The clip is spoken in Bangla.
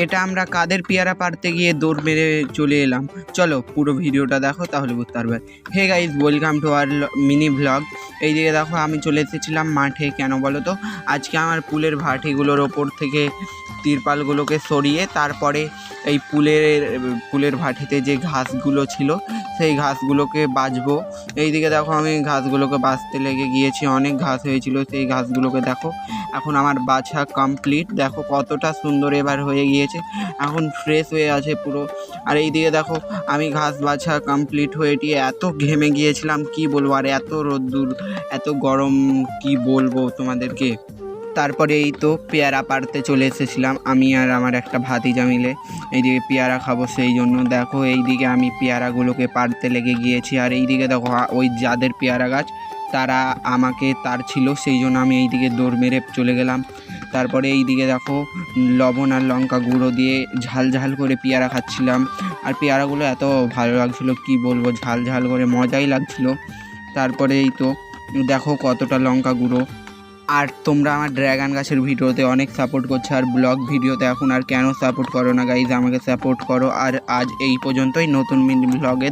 এটা আমরা কাদের পেয়ারা পারতে গিয়ে দৌড় মেরে চলে এলাম। চলো পুরো ভিডিওটা দেখো, তাহলে বুঝতে পারবে। Hey guys, welcome to our mini blog. এইদিকে দেখো আমি চলে এসেছিলাম মাঠে। কেন বলো তো? আজকে আমার পুলের ভাটিগুলোর ওপর থেকে তিরপালগুলোকে সরিয়ে তারপরে এই পুলের ভাটিতে যে ঘাসগুলো ছিল সেই ঘাসগুলোকে বাছবো। এইদিকে দেখো আমি ঘাসগুলোকে বাছতে লেগে গিয়েছি। অনেক ঘাস হয়েছিল, সেই ঘাসগুলোকে দেখো এখন আমার বাছা কমপ্লিট। দেখো কতটা সুন্দর এবার হয়ে গিয়েছে, এখন ফ্রেশ হয়ে আছে পুরো। আর এইদিকে দেখো আমি ঘাস বাছা কমপ্লিট হয়ে এত ঘেমে গিয়েছিলাম কি বলবো, আর এত রোদ্দুর এত গরম কি বলবো তোমাদেরকে। তারপরে এই তো পেয়ারা পাড়তে চলে এসেছিলাম আমি আর আমার একটা ভাতিজা মিলে। এইদিকে পেয়ারা খাবো সেই জন্য দেখো এইদিকে আমি পেয়ারাগুলোকে পাড়তে লেগে গিয়েছি। আর এইদিকে দেখো ওই যাদের পেয়ারা গাছ তারা আমাকে তার ছিল, সেই জন্য আমি এইদিকে দৌড় মেরে চলে গেলাম। তারপরে এইদিকে দেখো লবণ আর লঙ্কা গুঁড়ো দিয়ে ঝাল ঝাল করে পেয়ারা খাচ্ছিলাম। আর পেয়ারাগুলো এত ভালো লাগছিলো কি বলবো, ঝাল ঝাল করে মজাই লাগছিলো। তারপরে এই তো দেখো কতটা লঙ্কা গুঁড়ো। আর তোমরা আমার ড্রাগন গাছের ভিডিওতে অনেক সাপোর্ট করছো, আর ব্লগ ভিডিওতে এখন আর কেন সাপোর্ট করো না গাইজ? আমাকে সাপোর্ট করো। আর আজ এই পর্যন্তই, নতুন মিনি ব্লগে